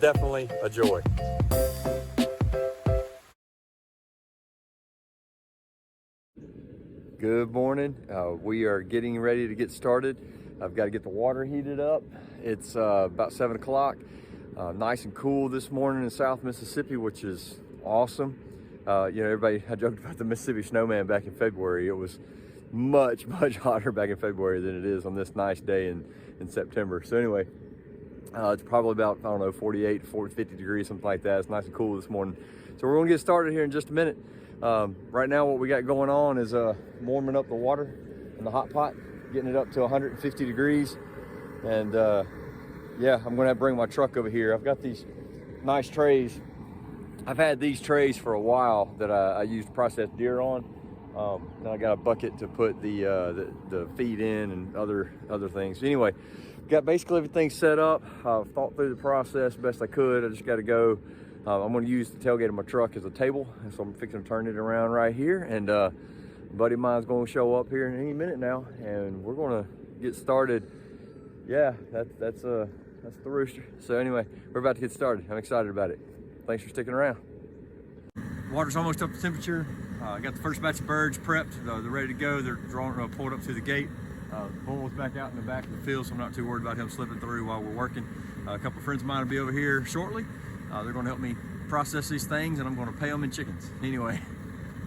definitely a joy. Good morning. We are getting ready to get started. I've got to get the water heated up. It's about 7 o'clock. Nice and cool this morning in South Mississippi, which is awesome. Everybody, I joked about the Mississippi snowman back in February. It was much hotter back in February than it is on this nice day in September. So anyway, it's probably about, 48, 40, 50 degrees, something like that. It's nice and cool this morning. So we're gonna get started here in just a minute. Right now what we got going on is warming up the water in the hot pot, getting it up to 150 degrees. And yeah, I'm gonna have to bring my truck over here. I've got these nice trays. I've had these trays for a while that I use to process deer on. Then I got a bucket to put the feed in and other things. Anyway, got basically everything set up. I've thought through the process best I could. I just got to go. I'm going to use the tailgate of my truck as a table, and so I'm fixing to turn it around right here. And a buddy of mine's going to show up here in any minute now, and we're going to get started. Yeah, that's the rooster. So anyway, we're about to get started. I'm excited about it. Thanks for sticking around. Water's almost up to temperature. I got the first batch of birds prepped. They're ready to go. They're pulled up through the gate. Bull's back out in the back of the field, so I'm not too worried about him slipping through while we're working. A couple of friends of mine will be over here shortly. They're going to help me process these things, and I'm going to pay them in chickens. Anyway,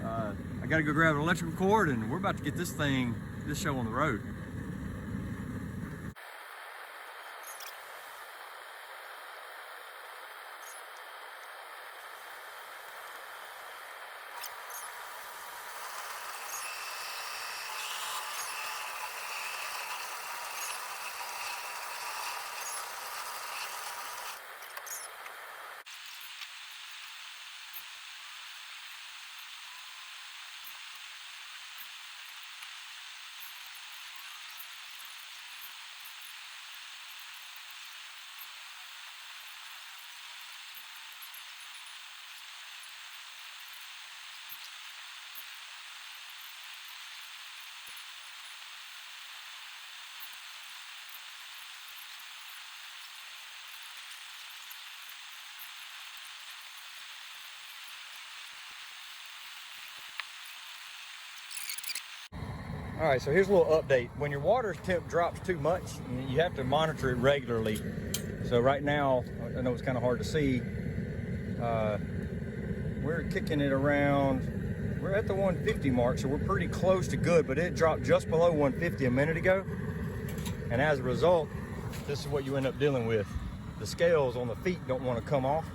I got to go grab an electrical cord, and we're about to get this show on the road. All right, so here's a little update. When your water temp drops too much, you have to monitor it regularly. So right now, I know it's kind of hard to see. We're kicking it around, we're at the 150 mark, so we're pretty close to good, but it dropped just below 150 a minute ago. And as a result, this is what you end up dealing with. The scales on the feet don't want to come off.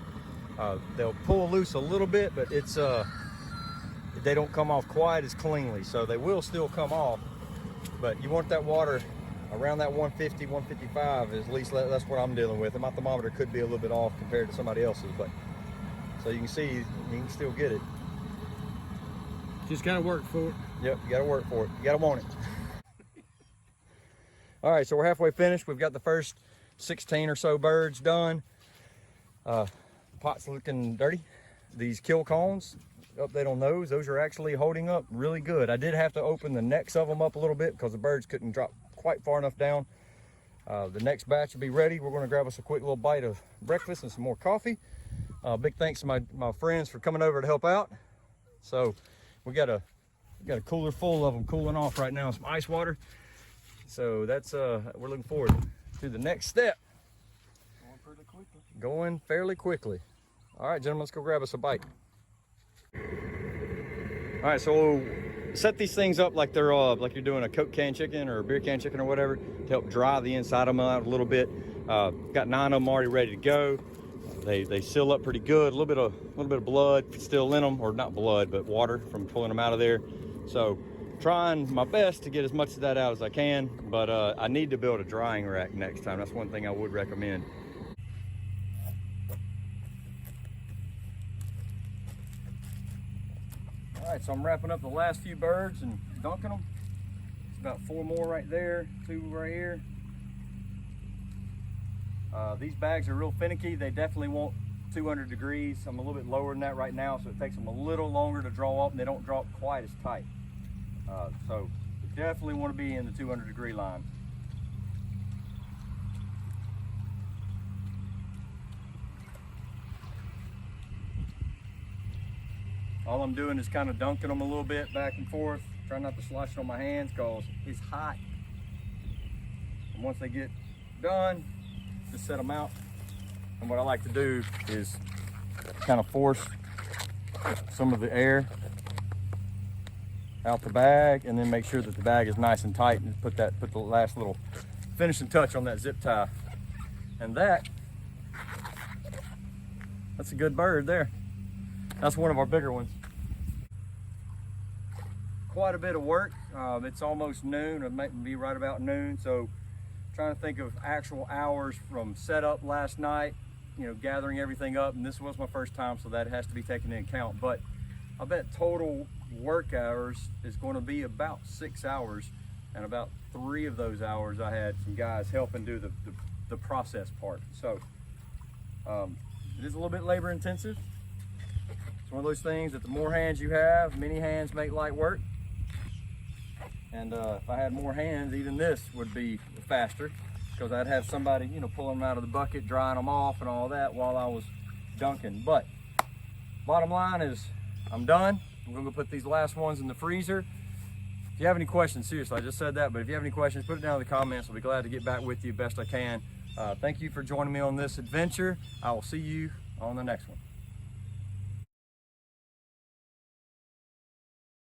They'll pull loose a little bit, but they don't come off quite as cleanly, so they will still come off, but you want that water around that 150, 155, at least that's what I'm dealing with. And my thermometer could be a little bit off compared to somebody else's, but so you can see, you can still get it. Just gotta work for it. Yep, you gotta work for it. You gotta want it. All right, so we're halfway finished. We've got the first 16 or so birds done. Pot's looking dirty. These kill cones, update on those are actually holding up really good. I did have to open the necks of them up a little bit because the birds couldn't drop quite far enough down. The next batch will be ready. We're going to grab us a quick little bite of breakfast and some more coffee. Big thanks to my friends for coming over to help out. So we got a cooler full of them cooling off right now, some ice water. So that's we're looking forward to the next step. Going fairly quickly. All right, gentlemen, let's go grab us a bite. All right, so set these things up like they're like you're doing a Coke can chicken or a beer can chicken or whatever to help dry the inside of them out a little bit. Got 9 of them already ready to go. They seal up pretty good. A little bit of blood still in them, or not blood, but water from pulling them out of there. So trying my best to get as much of that out as I can, but I need to build a drying rack next time. That's one thing I would recommend. All right, so I'm wrapping up the last few birds and dunking them. It's about 4 more right there, 2 right here. These bags are real finicky. They definitely want 200 degrees. I'm a little bit lower than that right now, so it takes them a little longer to draw up and they don't drop quite as tight. So you definitely want to be in the 200 degree line. All I'm doing is kind of dunking them a little bit back and forth, trying not to slosh it on my hands because it's hot. And once they get done, just set them out. And what I like to do is kind of force some of the air out the bag, and then make sure that the bag is nice and tight, and put the last little finishing touch on that zip tie. And that's a good bird there. That's one of our bigger ones. Quite a bit of work. It's almost noon. It might be right about noon. So trying to think of actual hours from setup last night, you know, gathering everything up. And this was my first time, so that has to be taken into account. But I bet total work hours is going to be about 6 hours. And about 3 of those hours I had some guys helping do the process part. So it is a little bit labor intensive. It's one of those things that the more hands you have, many hands make light work. And if I had more hands, even this would be faster, because I'd have somebody, you know, pulling them out of the bucket, drying them off and all that while I was dunking. But bottom line is I'm done. I'm gonna go put these last ones in the freezer. If you have any questions, seriously, I just said that, but if you have any questions, put it down in the comments. I'll be glad to get back with you best I can. Thank you for joining me on this adventure. I will see you on the next one.